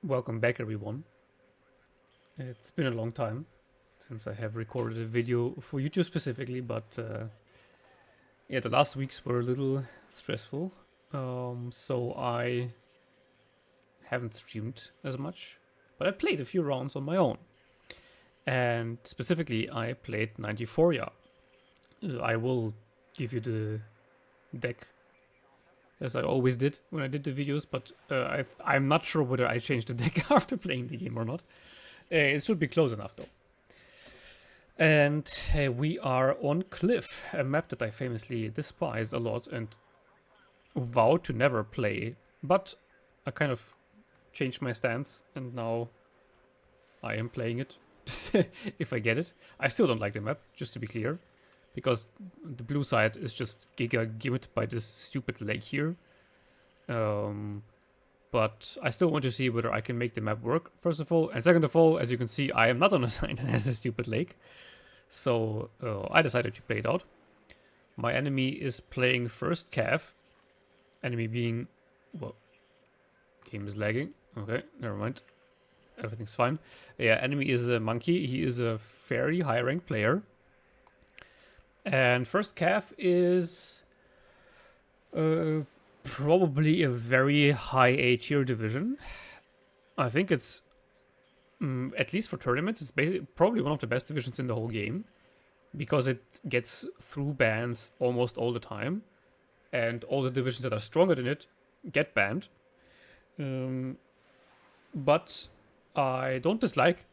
Welcome back, everyone. It's been a long time since I have recorded a video for YouTube specifically, but yeah, the last weeks were a little stressful, so I haven't streamed as much, but I played a few rounds on my own. And specifically, I played 94 I will give you the deck as I always did when I did the videos, but I'm not sure whether I changed the deck after playing the game or not. It should be close enough though. And we are on Cliff, a map that I famously despise a lot and vowed to never play, but I kind of changed my stance and now I am playing it if I get it. I still don't like the map, just to be clear, because the blue side is just giga gimmicked by this stupid lake here. But I still want to see whether I can make the map work, first of all. And second of all, as you can see, I am not on a side that has a stupid lake. So I decided to play it out. My enemy is playing first Cav. Enemy being... well, game is lagging. Okay, never mind. Everything's fine. Yeah, enemy is a monkey. He is a very high ranked player. And first Cav is probably a very high A tier division. I think it's, at least for tournaments, it's basically probably one of the best divisions in the whole game, because it gets through bans almost all the time, and all the divisions that are stronger than it get banned. But I don't dislike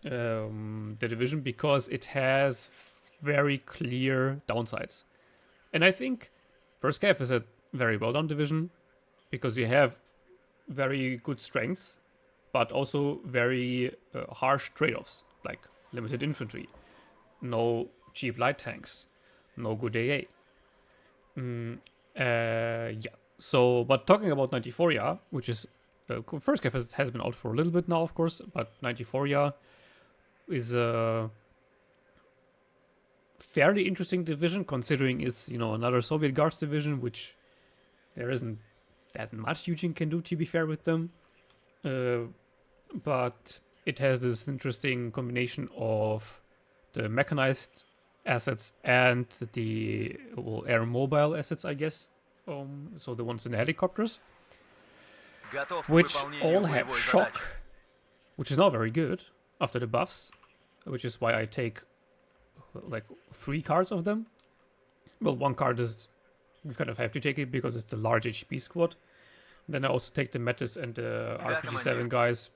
the division because it has very clear downsides. And I think first Cav is a very well done division because you have very good strengths, but also very harsh trade-offs, like limited infantry, no cheap light tanks, no good AA. Yeah. So, but talking about 94 which is first Cav has been out for a little bit now, of course, but 94 is a fairly interesting division, considering it's, you know, another Soviet Guards division, which there isn't that much Eugene can do, to be fair with them. But it has this interesting combination of the mechanized assets and the air mobile assets, I guess. So the ones in the helicopters, which all have shock, which is not very good after the buffs, which is why I take like 3 cards of them. Well, one card is, you kind of have to take it because it's the large HP squad. Then I also take the Metis and the RPG7 guys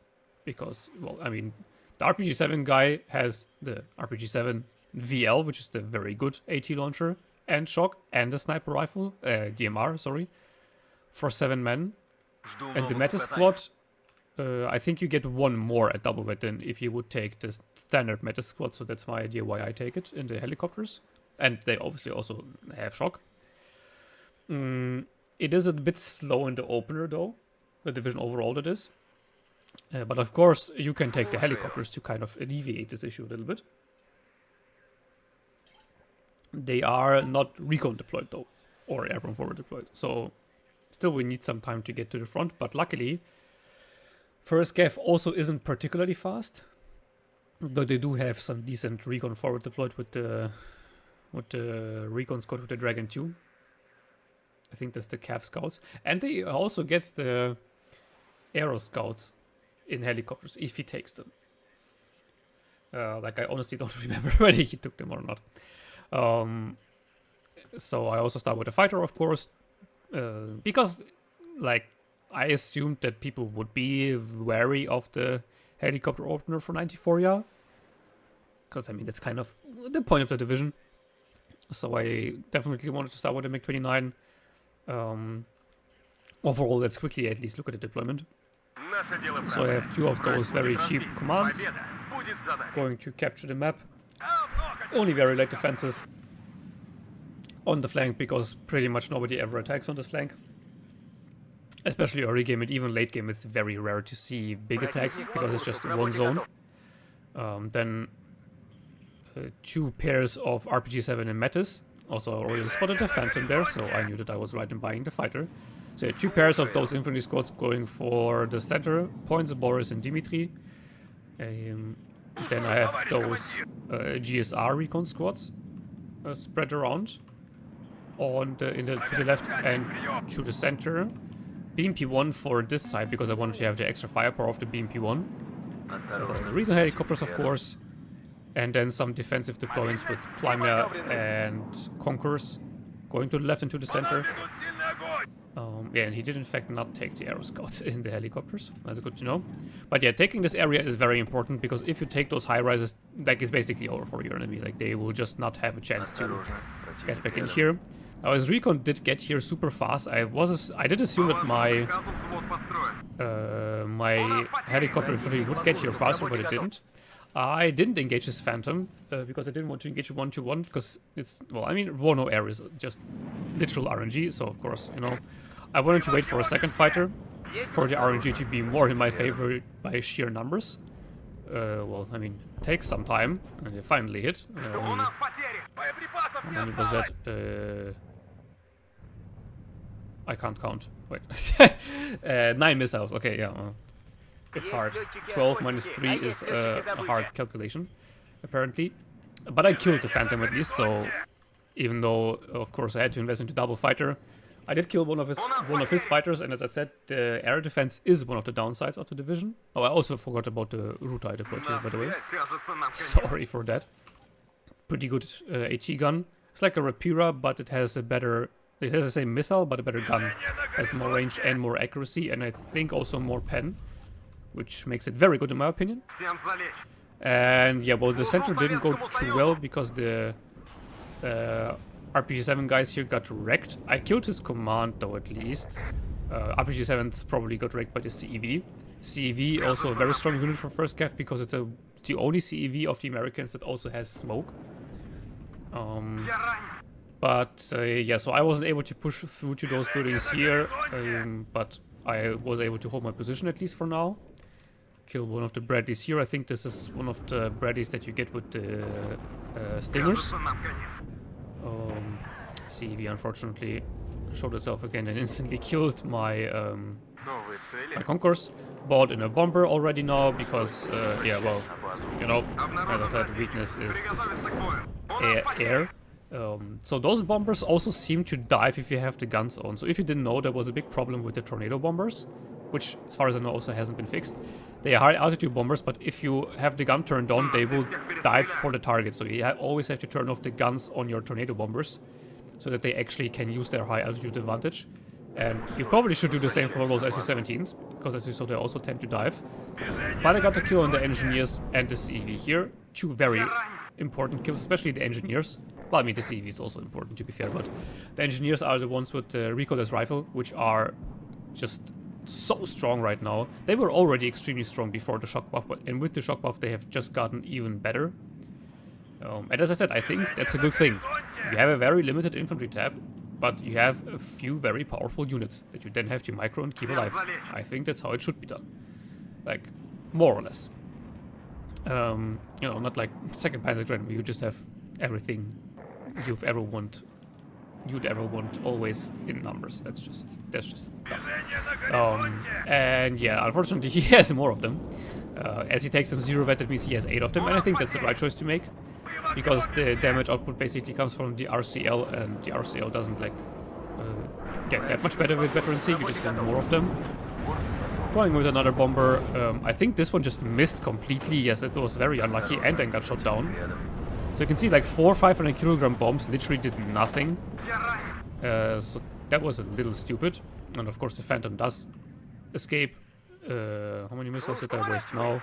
because, well, I mean, the RPG7 guy has the RPG7 VL, which is the very good AT launcher, and shock, and the sniper rifle, DMR, sorry, for 7 men. And the Metis squad, I think you get 1 more at double vet than if you would take the standard Metis squad, so that's my idea why I take it in the helicopters. And they obviously also have shock. It is a bit slow in the opener though, the division overall that is. But of course you can take the helicopters to kind of alleviate this issue a little bit. They are not recon deployed though, or airborne forward deployed. So still we need some time to get to the front, but luckily first Cav also isn't particularly fast, though they do have some decent recon forward deployed with the recon squad with the Dragon 2. I think that's the Cav scouts, and they also gets the aero scouts in helicopters if he takes them. Like I honestly don't remember whether he took them or not. So I also start with a fighter, of course, because like I assumed that people would be wary of the helicopter opener for 94 because I mean that's kind of the point of the division. So I definitely wanted to start with a MiG-29. Overall, let's quickly at least look at the deployment. So I have 2 of those very cheap commands going to capture the map. Only very light defenses on the flank because pretty much nobody ever attacks on this flank. Especially early game and even late game, it's very rare to see big attacks because it's just one zone. Then 2 pairs of RPG7 and Metis. Also already spotted a Phantom there, so I knew that I was right in buying the fighter. So 2 pairs of those infantry squads going for the center points, Boris and Dimitri. Then I have those GSR recon squads spread around on to the left and to the center. BMP-1 for this side because I wanted to have the extra firepower of the BMP-1. Recon helicopters, of course, and then some defensive deployments with Plymia and Conquerors going to the left and to the center. Yeah, and he did in fact not take the aeroscout in the helicopters. That's good to know. But yeah, taking this area is very important because if you take those high rises, like it's basically over for your enemy. Like they will just not have a chance to get back in here. Now, his recon did get here super fast. I did assume that my my helicopter infantry would get here faster, but it didn't. I didn't engage his Phantom because I didn't want to engage 1-to-1 because it's, well, I mean, WARNO air is just literal RNG, so of course, you know, I wanted to wait for a second fighter for the RNG to be more in my favor by sheer numbers. Well, I mean, takes some time, and it finally hit. How many was that? I can't count. Wait. 9 missiles. Okay, yeah. It's hard. 12 minus 3 is a hard calculation, apparently. But I killed the Phantom at least, so even though, of course, I had to invest into double fighter, I did kill one of his fighters, and as I said, the air defense is one of the downsides of the division. Oh, I also forgot about the route I deployed here, by the way. Sorry for that. Pretty good AT gun. It's like a Rapira, but it has a better... It has the same missile, but a better gun. Has more range and more accuracy, and I think also more pen, which makes it very good in my opinion. And yeah, well, the center didn't go too well because the RPG-7 guys here got wrecked. I killed his command though, at least. RPG-7s probably got wrecked by the CEV. CEV also a very strong unit for first cav because it's the only CEV of the Americans that also has smoke. But yeah, so I wasn't able to push through to those buildings here, but I was able to hold my position at least for now. Kill one of the Bradleys here. I think this is one of the Bradleys that you get with the Stingers. CEV unfortunately showed itself again and instantly killed my my Concourse. Bought in a bomber already now because, yeah, well, you know, as I said, weakness is air. So those bombers also seem to dive if you have the guns on. So if you didn't know, there was a big problem with the tornado bombers, which, as far as I know, also hasn't been fixed. They are high altitude bombers, but if you have the gun turned on, they will dive for the target. So you always have to turn off the guns on your tornado bombers so that they actually can use their high altitude advantage. And you probably should do the same for those SU-17s, because as you saw, they also tend to dive. But I got the kill on the engineers and the CEV here. 2 very important kills, especially the engineers. Well, I mean, the CEV is also important, to be fair, but the engineers are the ones with the recoilless rifle, which are just so strong right now. They were already extremely strong before the shock buff, and with the shock buff, they have just gotten even better. And as I said, I think that's a good thing. You have a very limited infantry tab, but you have a few very powerful units that you then have to micro and keep alive. I think that's how it should be done. Like, more or less. You know, not like 2nd Panzergrenadier, where you just have everything you'd ever want always in numbers. That's just dumb. And yeah, unfortunately he has more of them. As he takes them 0 vet, that means he has 8 of them, and I think that's the right choice to make. Because the damage output basically comes from the RCL, and the RCL doesn't like get that much better with Veteran C, you just want more of them. Going with another bomber, I think this one just missed completely. Yes, it was very unlucky and then got shot down. So you can see like 4 500 kilogram bombs literally did nothing. So that was a little stupid. And of course the Phantom does escape. How many missiles did I waste now?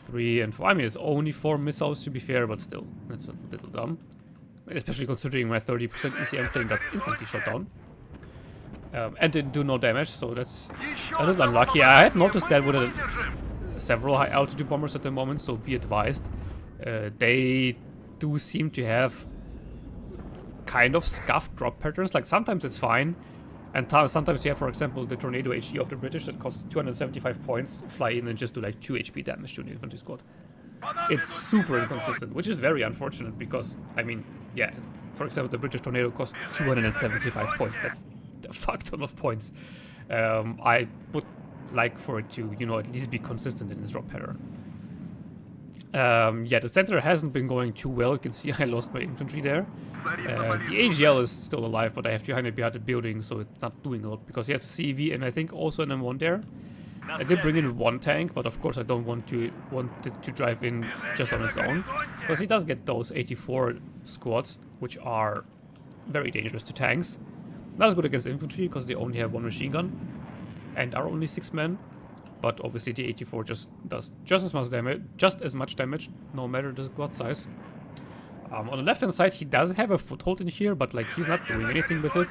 3 and 4. I mean, it's only 4 missiles to be fair, but still, that's a little dumb. Especially considering my 30% ECM plane got instantly shot down. And didn't do no damage, so that's a little unlucky. I have noticed that with several high altitude bombers at the moment, so be advised. They do seem to have kind of scuffed drop patterns. Like sometimes it's fine, and sometimes you have, for example, the Tornado HE of the British that costs 275 points, fly in and just do like 2 HP damage to an infantry squad. It's super inconsistent, which is very unfortunate because, I mean, yeah, for example, the British Tornado costs 275 points. That's a fuck ton of points. I would like for it to, you know, at least be consistent in its drop pattern. Yeah, the center hasn't been going too well. You can see I lost my infantry there. The AGL is still alive, but I have 200 behind the building, so it's not doing a lot because he has a CEV and I think also an M1 there. I did bring in one tank, but of course I don't want it to drive in just on its own, because he does get those 84 squads, which are very dangerous to tanks. Not as good against infantry because they only have one machine gun and are only 6 men. But obviously the 84 just does just as much damage, no matter the squad size. On the left hand side he does have a foothold in here, but like he's not doing anything with it.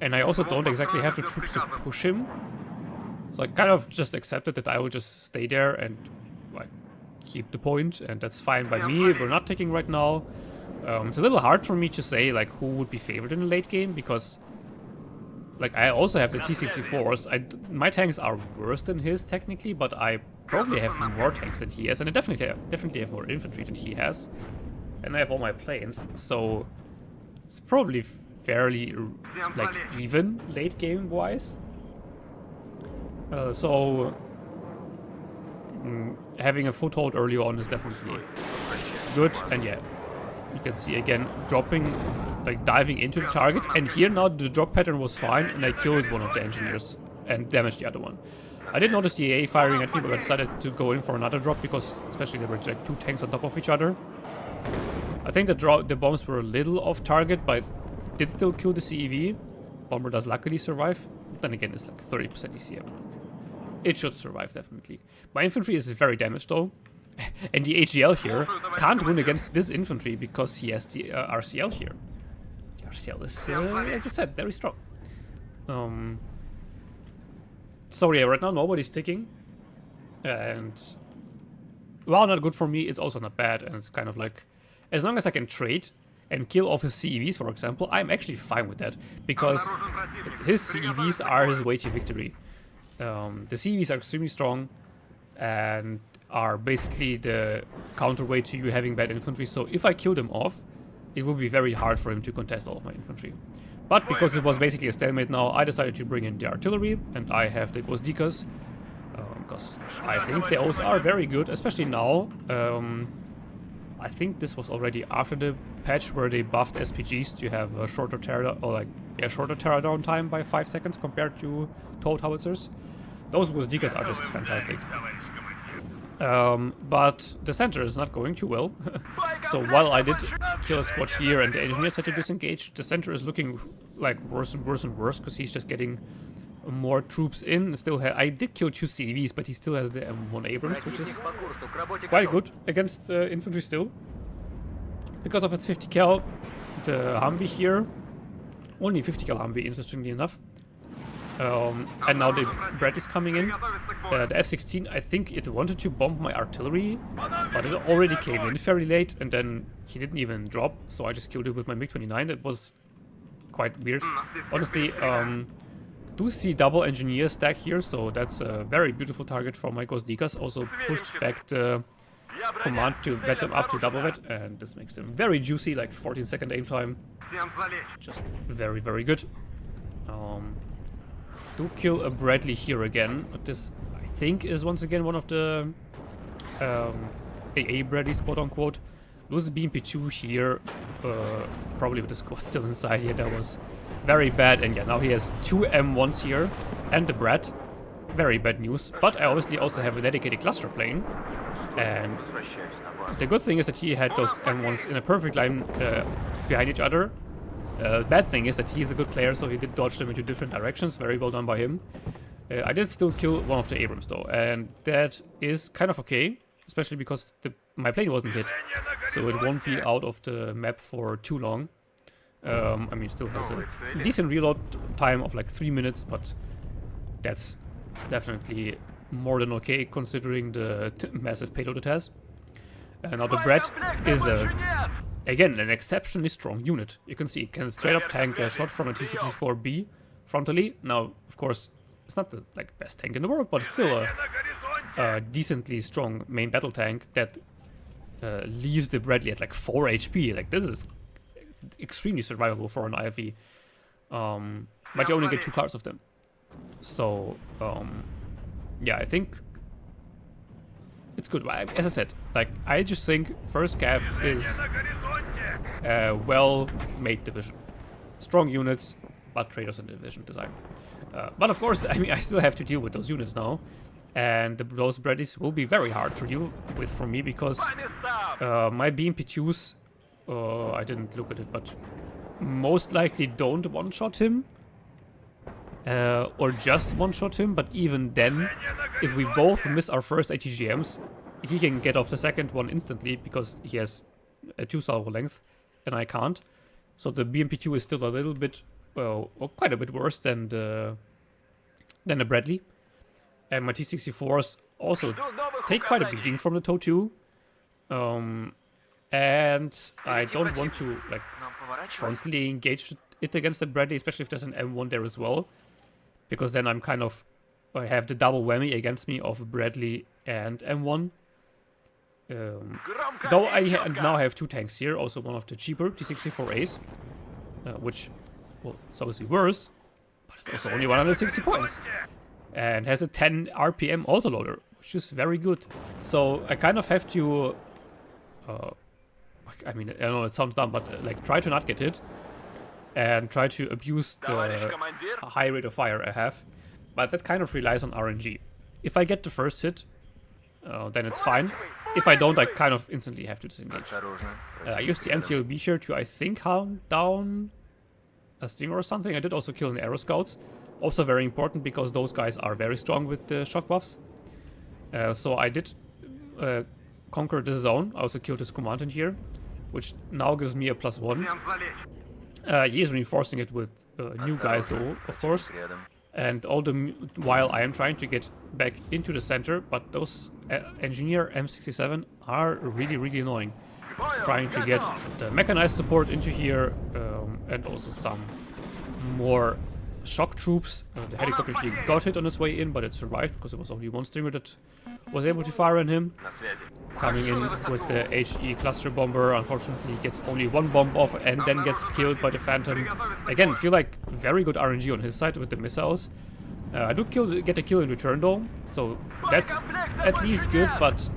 And I also don't exactly have the troops to push him. So I kind of just accepted that I will just stay there and like keep the point, and that's fine by me. We're not taking right now. It's a little hard for me to say like who would be favored in the late game, because like I also have the T-64s. My tanks are worse than his technically, but I probably have more tanks than he has, and I definitely have more infantry than he has. And I have all my planes, so it's probably fairly like even late game wise. Having a foothold early on is definitely good, and yeah, you can see again dropping, like diving into the target, and here now the drop pattern was fine and I killed one of the engineers and damaged the other one. I did notice the AA firing at me, but I decided to go in for another drop because especially there were like 2 tanks on top of each other. I think the bombs were a little off target, but did still kill the CEV. Bomber does luckily survive. Then again, it's like 30% ECM. It should survive, definitely. My infantry is very damaged though. And the AGL here can't win against this infantry because he has the RCL here. The RCL is, as I said, very strong. So yeah, right now nobody's ticking. And while not good for me, it's also not bad. And it's kind of like, as long as I can trade and kill off his CEVs, for example, I'm actually fine with that. Because his CEVs are his way to victory. The CEVs are extremely strong and are basically the counterweight to you having bad infantry. So if I kill them off, it will be very hard for him to contest all of my infantry. But because it was basically a stalemate now, I decided to bring in the artillery, and I have the Gvozdikas, because I think those are very good, especially now. I think this was already after the patch where they buffed SPGs to have a shorter teardown time by 5 seconds compared to towed howitzers. Those Gvozdikas are just fantastic. But the center is not going too well. So while I did kill a squad here and the engineers had to disengage, the center is looking like worse and worse and worse because he's just getting more troops in. I did kill 2 CVs, but he still has the M1 Abrams, which is quite good against infantry still. Because of its 50 cal, the Humvee here, only 50 cal Humvee, interestingly enough. And now the Brad is coming in. The F-16, I think it wanted to bomb my artillery, but it already came in fairly late, and then he didn't even drop, so I just killed it with my MiG-29. It was quite weird. Honestly, do see double engineer stack here, so that's a very beautiful target for my Gvozdikas. Also pushed back the command to vet them up to double vet, and this makes them very juicy, like 14-second aim time. Just very, very good. Do kill a Bradley here again, but this I think is once again one of the AA Bradleys, quote unquote. Loses BMP2 here, probably with the squad still inside here. That was very bad, and yeah, now he has 2 M1s here and the Brad. Very bad news, but I obviously also have a dedicated cluster plane, and the good thing is that he had those M1s in a perfect line behind each other. Bad thing is that he's a good player, so he did dodge them into different directions. Very well done by him. I did still kill one of the Abrams though, and that is kind of okay, especially because my plane wasn't hit, so it won't be out of the map for too long. I mean, it still has a decent reload time of like 3 minutes, but that's definitely more than okay considering the massive payload it has. And now the Brad is again an exceptionally strong unit. You can see it can straight up tank a shot from a T-64B frontally. Now, of course, it's not the best tank in the world, but it's still a decently strong main battle tank that leaves the Bradley at like 4 HP. Like, this is extremely survivable for an IFV. but you only get 2 cards of them. So, yeah, I think it's good. As I said, like, I just think first Cav is a well-made division. Strong units, but traders in the division design. But of course, I mean, I still have to deal with those units now. And those Bradleys will be very hard to deal with for me because my BMP2s, I didn't look at it, but most likely don't one-shot him. Or just one-shot him, but even then, if we both miss our first ATGMs, he can get off the second one instantly because he has a 2 salvo length, and I can't. So the BMP2 is still a little bit, well, or quite a bit worse than the Bradley. And my T-64s also take quite a beating from the TOW2. And I don't want to, like, frontally engage it against the Bradley, especially if there's an M1 there as well. Because then I'm kind of, I have the double whammy against me of Bradley and M1. Though I now have 2 tanks here, also one of the cheaper T-64As, which, well, it's obviously worse, but it's also only 160 points. And has a 10 RPM autoloader, which is very good. So I kind of have to, I mean, I know it sounds dumb, but like try to not get hit. And try to abuse the high rate of fire I have. But that kind of relies on RNG. If I get the first hit, then it's fine. If I don't, I kind of instantly have to disengage. I used the MTLB here to, I think, hunt down a stinger or something. I did also kill an Aero Scouts. Also very important because those guys are very strong with the shock buffs. So I did conquer this zone. I also killed this commandant here, which now gives me a +1. He is reinforcing it with new guys though, of course. And all the while I am trying to get back into the center, but those engineer M67 are really, really annoying. Trying to get the mechanized support into here, and also some more shock troops. The helicopter here got hit on its way in, but it survived because there was only 1 stinger that was able to fire on him. Coming in with the HE cluster bomber, unfortunately gets only 1 bomb off and then gets killed by the Phantom. Again, feel like very good RNG on his side with the missiles. I do get a kill in return though, so that's at least good, but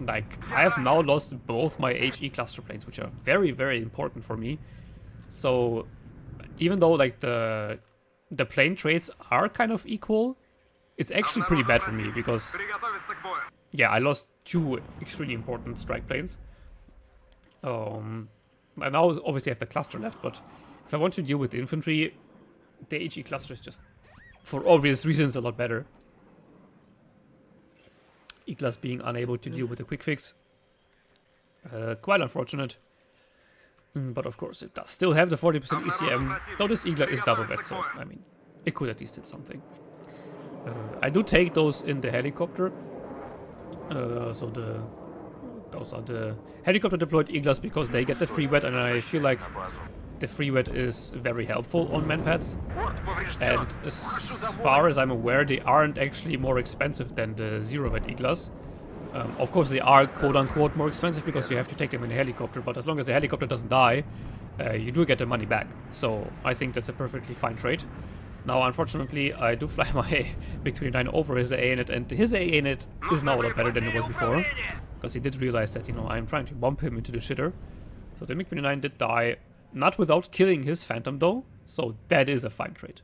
like I have now lost both my HE cluster planes, which are very, very important for me. So even though like the plane trades are kind of equal, it's actually pretty bad for me because, yeah, I lost 2 extremely important strike planes. I now obviously have the cluster left, but if I want to deal with the infantry, the HE cluster is just, for obvious reasons, a lot better. E-class being unable to deal with the quick fix. Quite unfortunate. But of course, it does still have the 40% ECM, though this Eagler is double vet, so I mean, it could at least hit something. I do take those in the helicopter. So those are the helicopter deployed Eaglers because they get the free wet, and I feel like the free wet is very helpful on manpads. And as far as I'm aware, they aren't actually more expensive than the zero wet Eaglers. Of course, they are quote-unquote more expensive because you have to take them in a helicopter, but as long as the helicopter doesn't die, you do get the money back. So I think that's a perfectly fine trade. Now, unfortunately, I do fly my MiG-29 over his ANet, and his ANet is now a lot better than it was before, because he did realize that, you know, I'm trying to bomb him into the shitter. So the MiG-29 did die, not without killing his Phantom though, so that is a fine trade.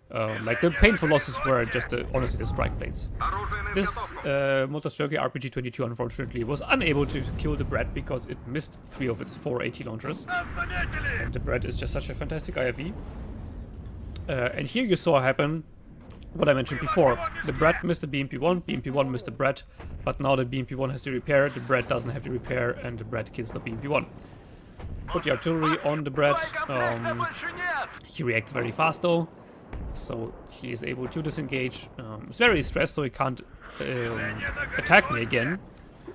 Like, the painful losses were just, honestly, the strike planes. This Motosuke RPG-22, unfortunately, was unable to kill the Brat because it missed 3 of its 4 AT launchers. And the Brat is just such a fantastic IFV. And here you saw happen what I mentioned before. The Brat missed the BMP-1, BMP-1 missed the Brat, but now the BMP-1 has to repair, the Brat doesn't have to repair, and the Brat kills the BMP-1. Put the artillery on the Brat. He reacts very fast though, so he is able to disengage. He's very stressed, so he can't attack me again,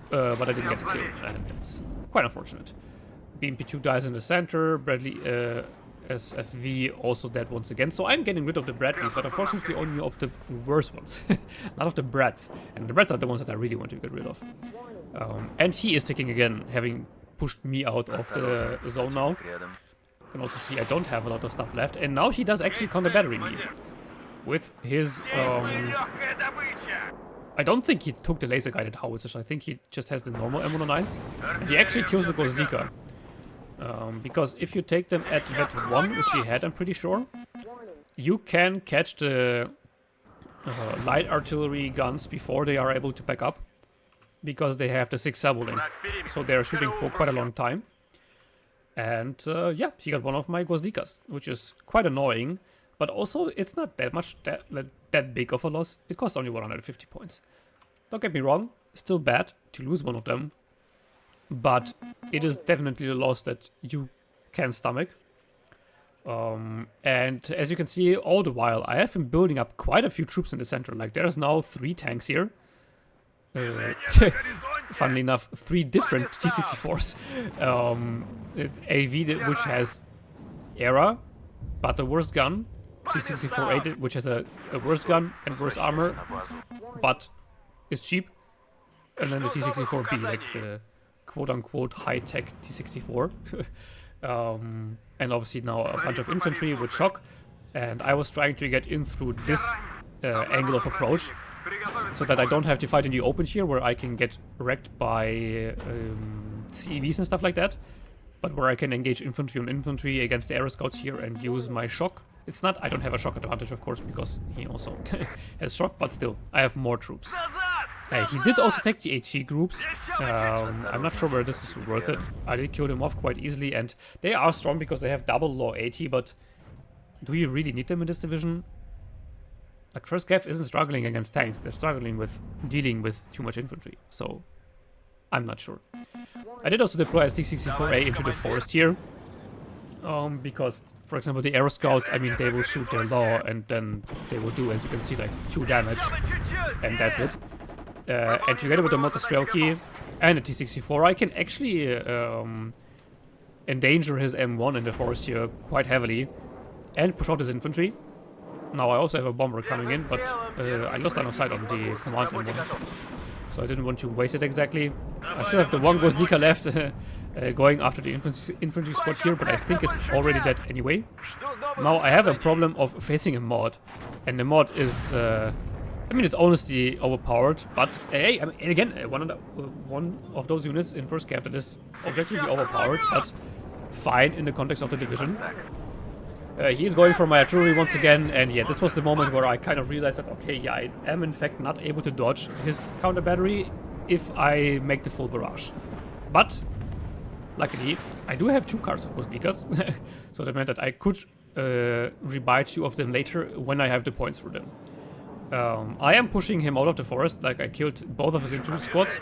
but I didn't get the kill, and it's quite unfortunate. BMP-2 dies in the center, Bradley SFV also dead once again, so I'm getting rid of the Bradleys, but unfortunately only of the worst ones, not of the Brats, and the Brats are the ones that I really want to get rid of. And he is taking again, having pushed me out of the zone now, can also see I don't have a lot of stuff left. And now he does actually counter battery me. With his... I don't think he took the laser guided howitzers. I think he just has the normal M109s. And he actually kills the Gwozdika. Because if you take them at vet 1, which he had, I'm pretty sure, you can catch the light artillery guns before they are able to back up. Because they have the 6 sub-link. So they're shooting for quite a long time. And yeah, he got one of my Gwozdikas, which is quite annoying. But also, it's not that much, that big of a loss. It cost only 150 points. Don't get me wrong, still bad to lose one of them. But it is definitely a loss that you can stomach. And as you can see, all the while, I have been building up quite a few troops in the center. Like, there's now 3 tanks here. Funnily enough, 3 different T-64s. AV, which has Era, but the worst gun. T-64A, which has a worse gun and worse armor, but is cheap. And then the T-64B, like the quote-unquote high-tech T-64. And obviously now a bunch of infantry with shock. And I was trying to get in through this angle of approach, so that I don't have to fight in the open here, where I can get wrecked by CEVs and stuff like that. But where I can engage infantry on infantry against the aero scouts here and use my shock. It's not, I don't have a shock advantage, of course, because he also has shock, but still, I have more troops. He did also take the HE groups. I'm not sure where this is worth it. I did kill them off quite easily, and they are strong because they have double law 80, but do you really need them in this division? Like, first Cav isn't struggling against tanks, they're struggling with dealing with too much infantry, so I'm not sure. I did also deploy a T-64A into the forest here, because, for example, the aero scouts, I mean, they will shoot their law, and then they will do, as you can see, like 2 damage, and that's it. And together with the Motor Strelki and the T-64, I can actually endanger his M1 in the forest here quite heavily, and push out his infantry. Now I also have a bomber coming in, but I lost line of sight on the command M1, so I didn't want to waste it exactly. I still have the one Gwozdika left, going after the infantry squad here, but I think it's already dead anyway. Now I have a problem of facing a mod, and the mod is, I mean, it's honestly overpowered, but hey, I mean, again, one of those units in first Cav that is objectively overpowered, but fine in the context of the division. He is going for my artillery once again, and yeah, this was the moment where I kind of realized that, okay, yeah, I am in fact not able to dodge his counter battery if I make the full barrage. But, luckily, I do have 2 cars of Gwozdikas, so that meant that I could rebuy 2 of them later when I have the points for them. I am pushing him out of the forest, like I killed both of his infantry squads.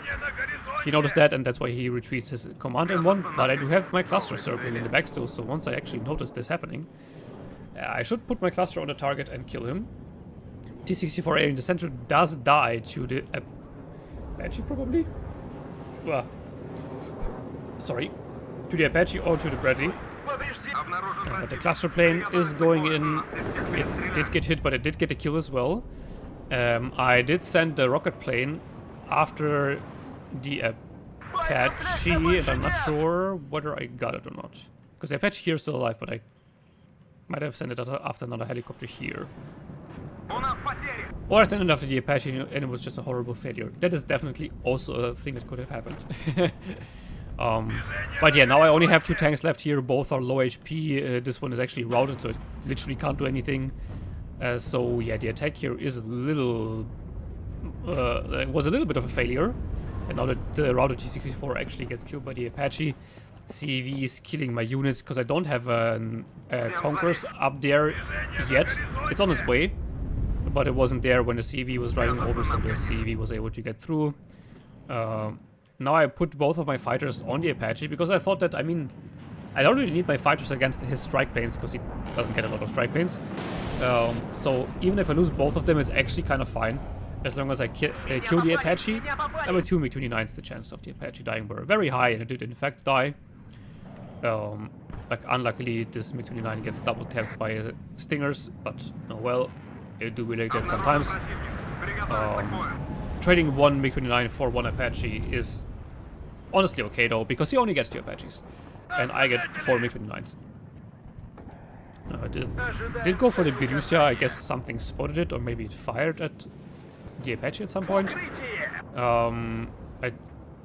He noticed that, and that's why he retreats his command M1, but I do have my cluster circling in the back still, so once I actually noticed this happening, I should put my cluster on the target and kill him. T-64A in the center does die to the Apache, probably? Well, sorry. To the Apache or to the Bradley. But the cluster plane is going in. It did get hit, but it did get a kill as well. I did send the rocket plane after the Apache, and I'm not sure whether I got it or not. Because the Apache here is still alive, but I might have sent it after another helicopter here. Or I sent it after the Apache and it was just a horrible failure. That is definitely also a thing that could have happened. But yeah, now I only have 2 tanks left here. Both are low HP. This one is actually routed, so it literally can't do anything. So yeah, the attack here is a little... was a little bit of a failure. And now that the routed T-64 actually gets killed by the Apache, CEV is killing my units because I don't have Conquerors up there yet. It's on its way, but it wasn't there when the CEV was driving over, so the CEV was able to get through. Now I put both of my fighters on the Apache because I thought that, I mean, I don't really need my fighters against his strike planes because he doesn't get a lot of strike planes. So even if I lose both of them, it's actually kind of fine. As long as I kill the Apache. And with 2 MiG-29s, the chance of the Apache dying were very high, and it did in fact die. Like, unluckily, this MiG-29 gets double tapped by Stingers, but oh well, it do be like that sometimes. Trading 1 MiG-29 for 1 Apache is honestly okay though, because he only gets 2 Apaches, and I get 4 MiG-29s. Did go for the Borussia. I guess something spotted it, or maybe it fired at the Apache at some point. I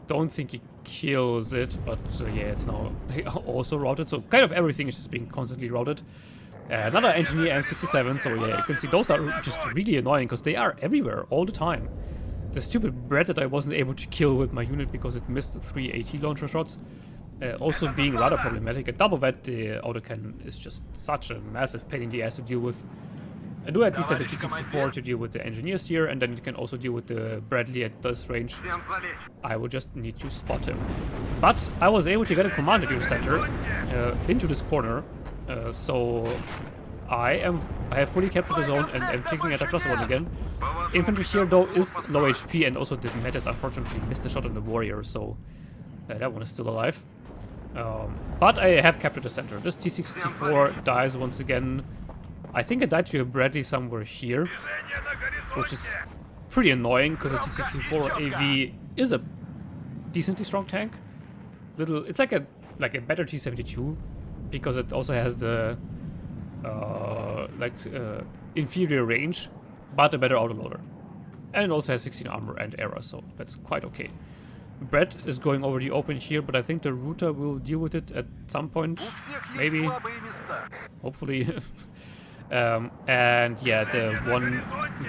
don't think he kills it, but yeah, it's now also routed. So kind of everything is just being constantly routed. Another engineer M67, so yeah, you can see those are just really annoying because they are everywhere all the time. The stupid bread that I wasn't able to kill with my unit because it missed 3 AT launcher shots, also being rather problematic. A double vet, the autocannon is just such a massive pain in the ass to deal with. I do at least have the T-64 to deal with the engineers here, and then you can also deal with the Bradley at this range. I will just need to spot him. But I was able to get a command into the center, into this corner, so I have fully captured the zone and am taking at a +1 again. Infantry here though is low HP, and also the Metis unfortunately missed the shot on the warrior, so that one is still alive. But I have captured the center. This T-64 dies once again. I think I died to a Bradley somewhere here, which is pretty annoying because the T-64 AV is a decently strong tank. It's like a better T-72 because it also has the inferior range, but a better autoloader, and it also has 16 armor and arrow, so that's quite okay. Brett is going over the open here, but I think the router will deal with it at some point, maybe, hopefully. And yeah, the one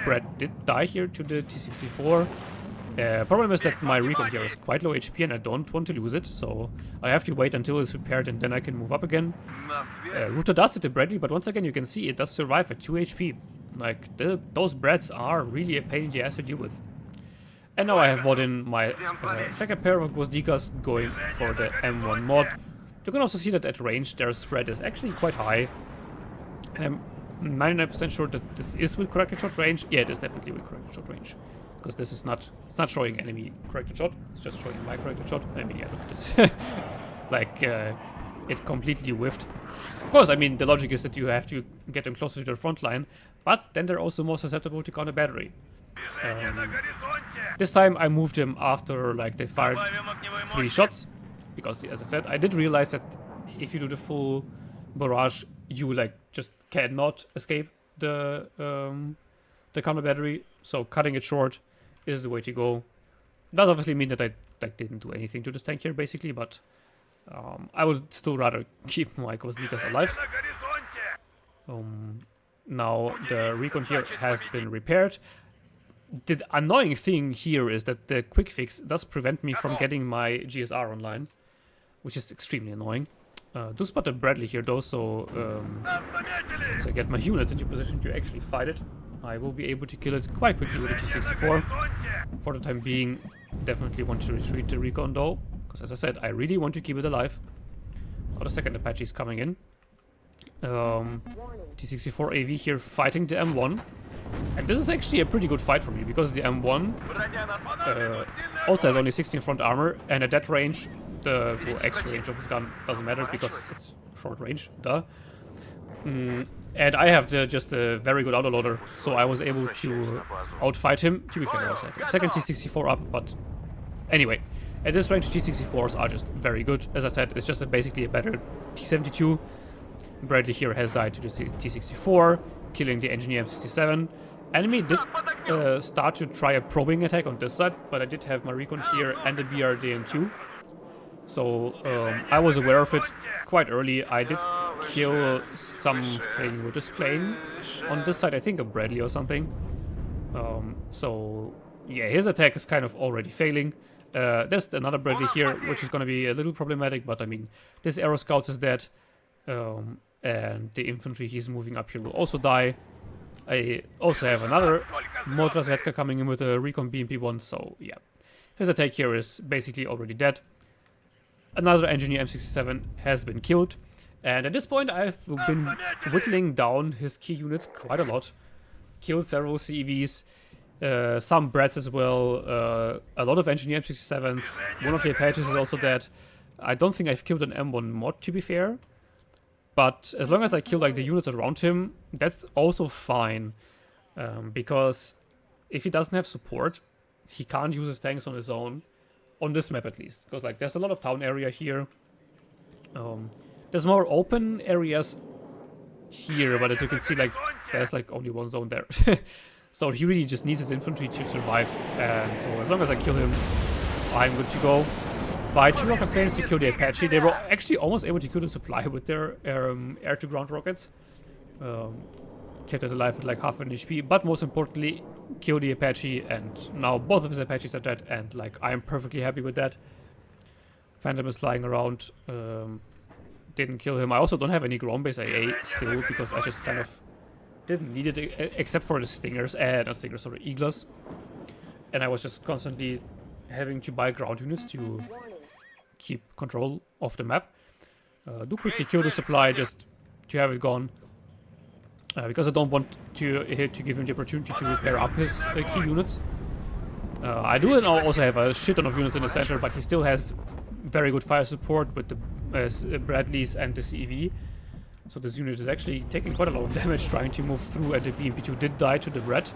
Brett did die here to the T-64. Problem is that my recon here is quite low HP and I don't want to lose it, so I have to wait until it's repaired and then I can move up again. Router does hit the Bradley, but once again you can see it does survive at 2 HP. Like, those Brads are really a pain in the ass to deal with. And now I have bought in my second pair of Gvozdikas going for the M1 mod. You can also see that at range their spread is actually quite high. And I'm 99% sure that this is with corrected shot range. Yeah, it is definitely with corrected shot range. Because this is not, it's not showing enemy corrected shot, it's just showing my corrected shot. I mean, yeah, look at this. Like, it completely whiffed. Of course, I mean, the logic is that you have to get them closer to the front line, but then they're also more susceptible to counter battery. This time I moved them after, like, they fired 3 shots, because, as I said, I did realize that if you do the full barrage, you, like, just cannot escape the counter battery, so cutting it short is the way to go. Does obviously mean that I didn't do anything to this tank here, basically, but I would still rather keep my Gvozdikas alive. Now the recon here has been repaired. The annoying thing here is that the quick fix does prevent me from getting my GSR online, which is extremely annoying. Do spot a Bradley here though, so once I get my units into position to actually fight it, I will be able to kill it quite quickly with the T-64. For the time being, definitely want to retreat the recon though, because as I said, I really want to keep it alive. Now the second Apache is coming in. T-64 AV here fighting the M1. And this is actually a pretty good fight for me, because the M1 also has only 16 front armor, and at that range, the X range of his gun doesn't matter because it's short range, duh. And I have just a very good autoloader, so I was able to outfight him. To be fair, I also had the second T-64 up, but anyway, at this range, T-64s are just very good. As I said, it's just basically a better T-72. Bradley here has died to the T-64, killing the engineer M67. Enemy did start to try a probing attack on this side, but I did have my recon here and the BRDM2. So I was aware of it quite early. I did kill something with this plane on this side, I think a Bradley or something. So yeah, his attack is kind of already failing. There's another Bradley here, which is going to be a little problematic, but I mean, this Aero Scouts is dead. And the infantry he's moving up here will also die. I also have another Mortar Zetka coming in with a Recon BMP-1, so yeah. His attack here is basically already dead. Another engineer M67 has been killed. And at this point I've been whittling down his key units quite a lot. Killed several CEVs, some Brads as well, a lot of engineer M67s. One of the Apaches is also dead. I don't think I've killed an M1 mod, to be fair. But as long as I kill like the units around him, that's also fine. Because if he doesn't have support, he can't use his tanks on his own. On this map at least. Because like there's a lot of town area here. There's more open areas here, but as you can see, like, there's like only one zone there. So he really just needs his infantry to survive, and so as long as I kill him, I'm good to go. By 2 rocket planes to kill the Apache, they were actually almost able to kill the supply with their air-to-ground rockets. Kept it alive with like half an HP, but most importantly, kill the Apache, and now both of his Apaches are dead, and like I'm perfectly happy with that. Phantom is flying around, didn't kill him. I also don't have any ground base AA still, because I just kind of didn't need it, except for the Stingers, not Stingers, sorry, Eagles. And I was just constantly having to buy ground units to keep control of the map. Do quickly kill the supply just to have it gone. Because I don't want to give him the opportunity to repair up his key units. I do now also have a shit ton of units in the center, but he still has very good fire support with the Bradleys and the CEV. So this unit is actually taking quite a lot of damage trying to move through, and the BMP2 did die to the Brad.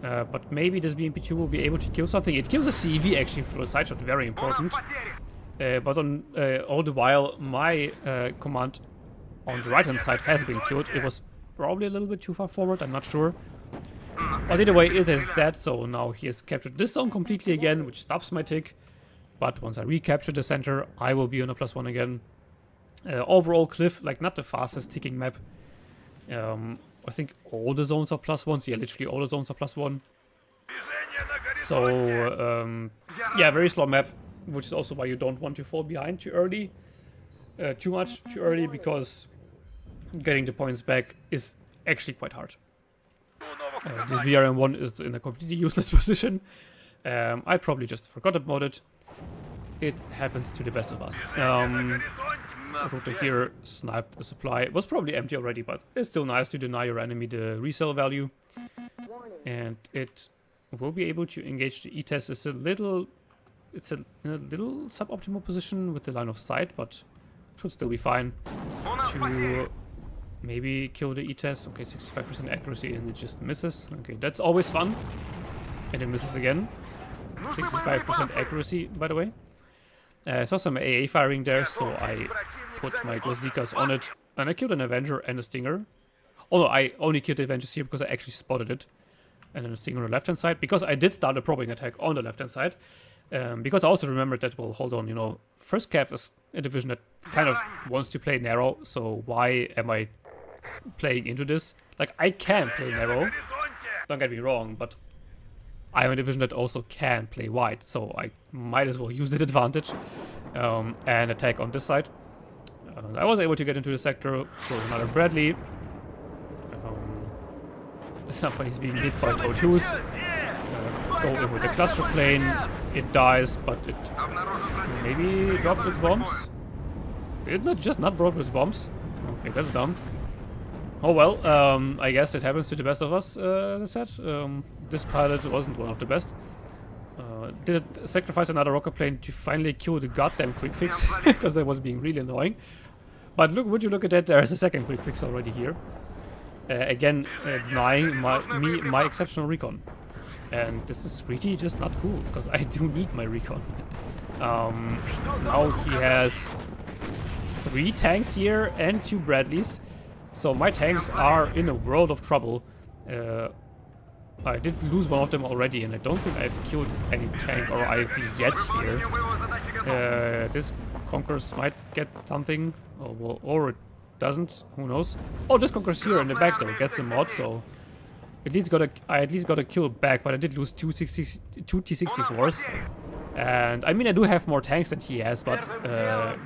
But maybe this BMP2 will be able to kill something. It kills a CEV actually through a side shot, very important. But on all the while, my command on the right hand side has been killed. It was probably a little bit too far forward, I'm not sure. But either way, it is dead, so now he has captured this zone completely again, which stops my tick. But once I recapture the center, I will be on a +1 again. Overall, Cliff, like, not the fastest ticking map. I think all the zones are +1s. Yeah, literally all the zones are +1. So, yeah, very slow map, which is also why you don't want to fall behind too early. Too early, because getting the points back is actually quite hard. This BRM1 is in a completely useless position. I probably just forgot about it. It happens to the best of us. Rotor here sniped a supply. It was probably empty already, but it's still nice to deny your enemy the resale value. And it will be able to engage the E-test. It's in a little suboptimal position with the line of sight, but should still be fine to maybe kill the E-test. Okay, 65% accuracy, and it just misses. Okay, that's always fun. And it misses again. 65% accuracy, by the way. I saw some AA firing there, so I put my Grozdikas on it, and I killed an Avenger and a Stinger. Although I only killed the Avengers here because I actually spotted it. And then a Stinger on the left-hand side, because I did start a probing attack on the left-hand side. Because I also remembered that, well, hold on, you know, First Cav is a division that kind of wants to play narrow, so why am I playing into this? Like, I can play narrow, don't get me wrong, but I'm a division that also can play wide, so I might as well use that advantage and attack on this side. I was able to get into the sector, so another Bradley. Somebody's being hit by O2s. Go in with the cluster plane. It dies, but it maybe dropped its bombs. It not broke its bombs. Okay, that's dumb. Oh well, I guess it happens to the best of us, as I said. This pilot wasn't one of the best. Did it sacrifice another rocket plane to finally kill the goddamn quick fix, because that was being really annoying. But look, would you look at that, there's a second quick fix already here. Again, denying my exceptional recon. And this is really just not cool, because I do need my recon. Now he has 3 tanks here and 2 Bradleys. So my tanks are in a world of trouble. I did lose one of them already, and I don't think I've killed any tank or IFV yet here. This Conquerors might get something, or it doesn't, who knows. Oh, this Conquerors here in the back though gets a mod, so I at least got a kill back, but I did lose 2 T-64s. And I mean, I do have more tanks than he has, but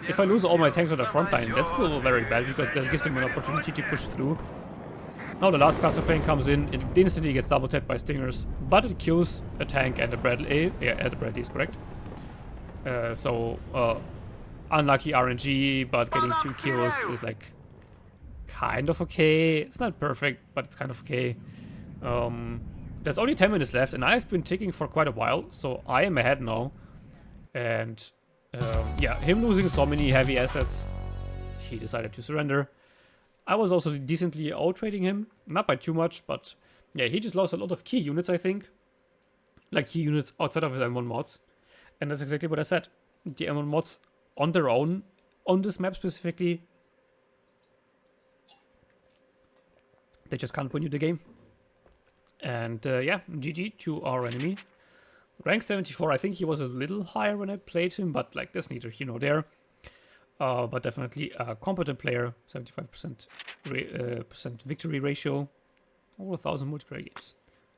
if I lose all my tanks on the front line, that's still very bad, because that gives him an opportunity to push through. Now the last cluster plane comes in, it instantly gets double tapped by Stingers, but it kills a tank and a Bradley. Yeah, the Bradley is correct. So, unlucky RNG, but getting 2 kills is like kind of okay. It's not perfect, but it's kind of okay. There's only 10 minutes left, and I've been ticking for quite a while, so I am ahead now. And yeah, him losing so many heavy assets, he decided to surrender. I was also decently out-trading him, not by too much, but yeah, he just lost a lot of key units, I think. Like key units outside of his M1 mods. And that's exactly what I said. The M1 mods on their own, on this map specifically, They just can't win you the game. And yeah, GG to our enemy. Rank 74, I think he was a little higher when I played him, but like that's neither here nor there. But definitely a competent player, 75% percent victory ratio, over 1,000 multiplayer games.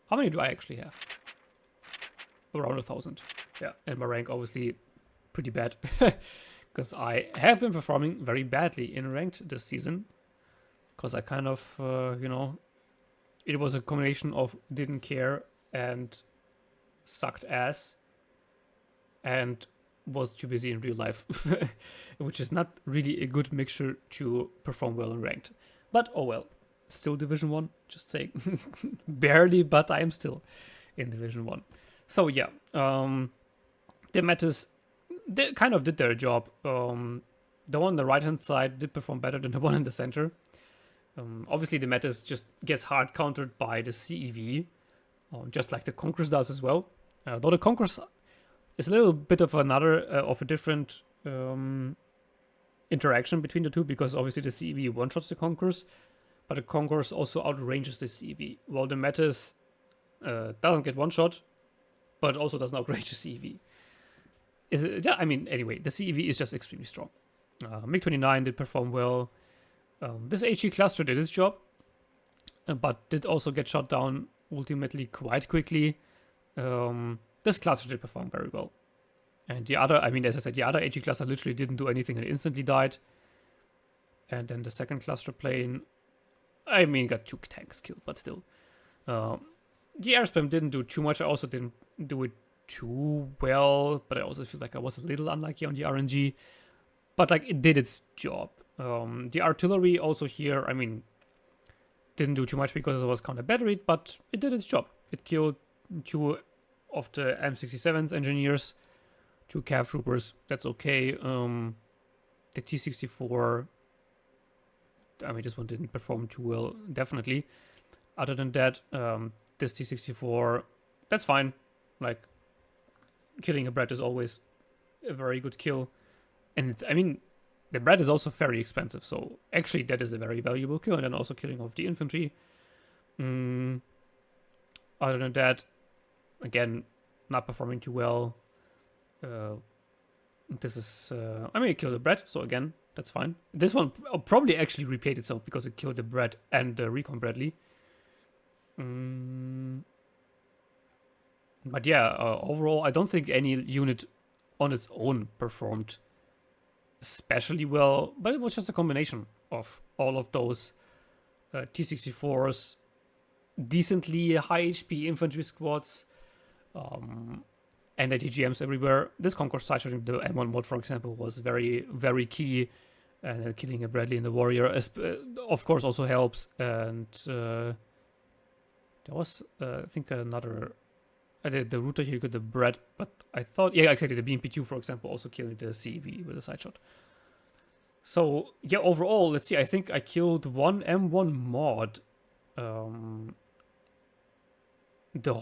How many do I actually have? Around 1,000. Yeah, and my rank obviously pretty bad, because I have been performing very badly in ranked this season. Because I kind of, you know, it was a combination of didn't care and sucked ass, and was too busy in real life, which is not really a good mixture to perform well in ranked. But oh well, still Division 1, just saying. Barely, but I am still in Division 1. So yeah, the metas, they kind of did their job. The one on the right hand side did perform better than the one in the center. Obviously the metas just gets hard countered by the CEV, just like the Conquerors does as well. Though the Conquerors is a little bit of a different interaction between the two, because obviously the CEV one-shots the Conquerors, but the Conquerors also outranges the CEV, while the metas doesn't get one-shot, but also doesn't outrange the CEV. Yeah, I mean, anyway, the CEV is just extremely strong. MiG-29 did perform well. This HE cluster did its job, but did also get shot down ultimately quite quickly. This cluster did perform very well. And the other, I mean, as I said, the other HE cluster literally didn't do anything and instantly died. And then the second cluster plane, I mean, got 2 tanks killed, but still. The air spam didn't do too much. I also didn't do it too well, but I also feel like I was a little unlucky on the RNG. But like, it did its job. The artillery also here, I mean, didn't do too much because it was kind of batteried, but it did its job. It killed 2 of the M67's engineers, 2 cav troopers. That's okay. The T-64, I mean, this one didn't perform too well, definitely. Other than that, this T-64, that's fine. Like, killing a Brat is always a very good kill. And I mean, the Brat is also very expensive, so actually that is a very valuable kill. And then also killing off the infantry. Other than that, again, not performing too well. This is, I mean, it killed the Brat, so again, that's fine. This one probably actually replayed itself because it killed the Brat and the Recon Bradley. But yeah, overall, I don't think any unit on its own performed especially well, but it was just a combination of all of those T-64s, decently high HP infantry squads, and the TGMs everywhere. This Concourse sideshotting the M1 mod, for example, was very, very key. And killing a Bradley and the Warrior, of course, also helps. And there was, I think, another. I did the router here, got the Brad, but I thought, yeah, exactly, the BMP2, for example, also killing the CEV with a side shot. So, yeah, overall, let's see, I think I killed 1 M1 mod for the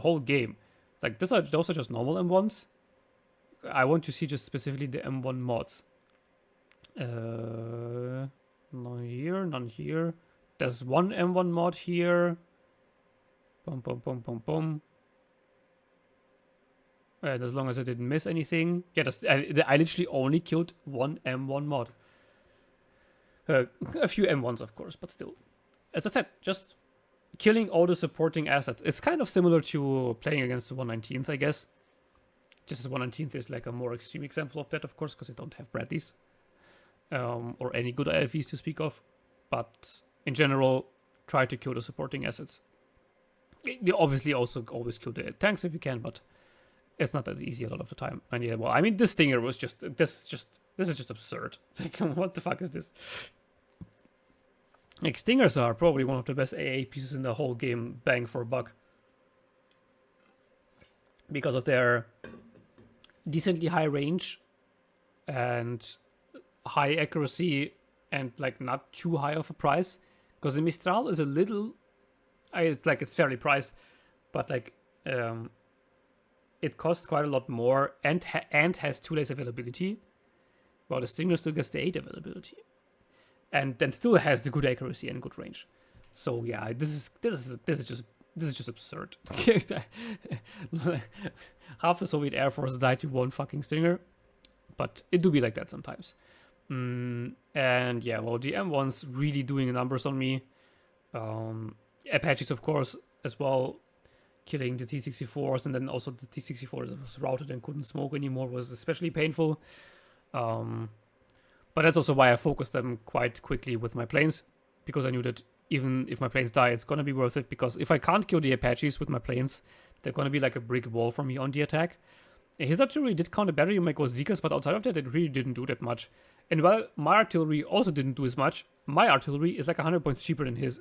whole game. Like, those are just normal M1s. I want to see just specifically the M1 mods. None here, none here. There's 1 M1 mod here. Boom, boom, boom, boom, boom. And as long as I didn't miss anything. Yeah, I literally only killed 1 M1 mod. A few M1s, of course, but still. As I said, just killing all the supporting assets. It's kind of similar to playing against the 119th, I guess. Just as 119th is like a more extreme example of that, of course, because they don't have Bradleys. Or any good IFVs to speak of. But in general, try to kill the supporting assets. You obviously also always kill the tanks if you can, but it's not that easy a lot of the time. And yeah, well, I mean, this Stinger was just, this is just absurd. It's like, what the fuck is this? Like, Stingers are probably one of the best AA pieces in the whole game, bang for a buck. Because of their decently high range and high accuracy and like not too high of a price. Because the Mistral is a little, it's fairly priced, but like, it costs quite a lot more and has 2 days availability, while the Stinger still gets the 8 availability, and then still has the good accuracy and good range. So yeah, this is just absurd. Half the Soviet Air Force died to one fucking Stinger, but it do be like that sometimes. And yeah, well, the M1's really doing numbers on me. Apaches, of course, as well, killing the T-64s, and then also the T-64 that was routed and couldn't smoke anymore was especially painful. But that's also why I focused them quite quickly with my planes, because I knew that even if my planes die, it's gonna be worth it, because if I can't kill the Apaches with my planes, they're gonna be like a brick wall for me on the attack. His artillery did counter battery on my Ghost but outside of that, it really didn't do that much. And while my artillery also didn't do as much, my artillery is like 100 points cheaper than his.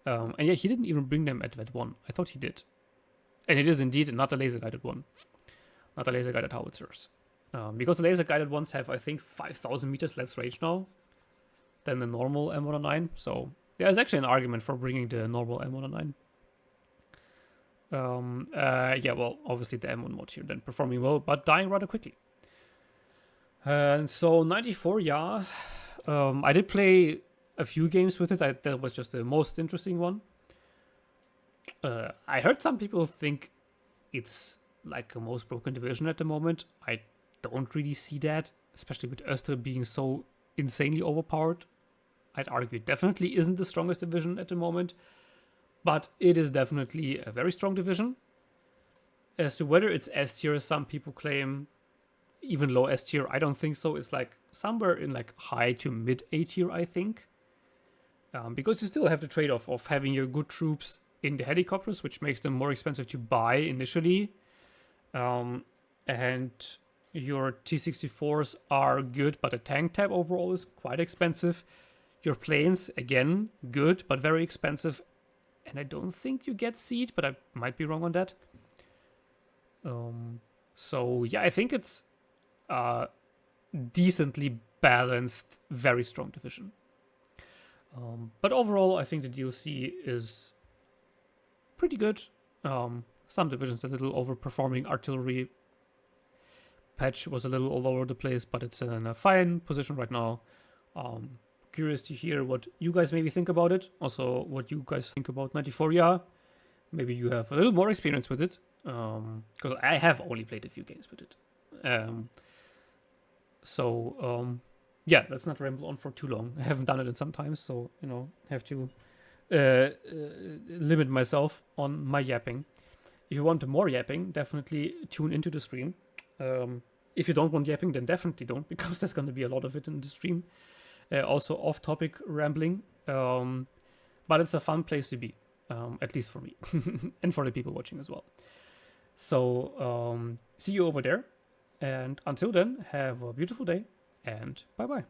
And yeah, he didn't even bring them at that one. I thought he did. And it is indeed not a laser-guided one. Not a laser-guided howitzers. Because the laser-guided ones have, I think, 5,000 meters less range now than the normal M109. So there's actually an argument for bringing the normal M109. Yeah, well, obviously the M1 mod here then performing well, but dying rather quickly. And so 94, yeah. I did play a few games with it. That was just the most interesting one. I heard some people think it's like a most broken division at the moment. I don't really see that, especially with Öster being so insanely overpowered. I'd argue it definitely isn't the strongest division at the moment, but it is definitely a very strong division. As to whether it's S tier, some people claim, even low S tier, I don't think so. It's like somewhere in like high to mid A tier, I think. Because you still have the trade-off of having your good troops in the helicopters, which makes them more expensive to buy initially. And your T-64s are good, but the tank tab overall is quite expensive. Your planes, again, good, but very expensive. And I don't think you get seed, but I might be wrong on that. So yeah, I think it's a decently balanced, very strong division. But overall, I think the DLC is pretty good. Some divisions a little overperforming. Artillery patch was a little all over the place, but it's in a fine position right now. Curious to hear what you guys maybe think about it. Also, what you guys think about 94. Yeah, maybe you have a little more experience with it. Because I have only played a few games with it. Yeah, let's not ramble on for too long. I haven't done it in some time, so, have to limit myself on my yapping. If you want more yapping, definitely tune into the stream. If you don't want yapping, then definitely don't, because there's going to be a lot of it in the stream. Also off-topic rambling. But it's a fun place to be, at least for me, and for the people watching as well. So, see you over there. And until then, have a beautiful day, and bye-bye.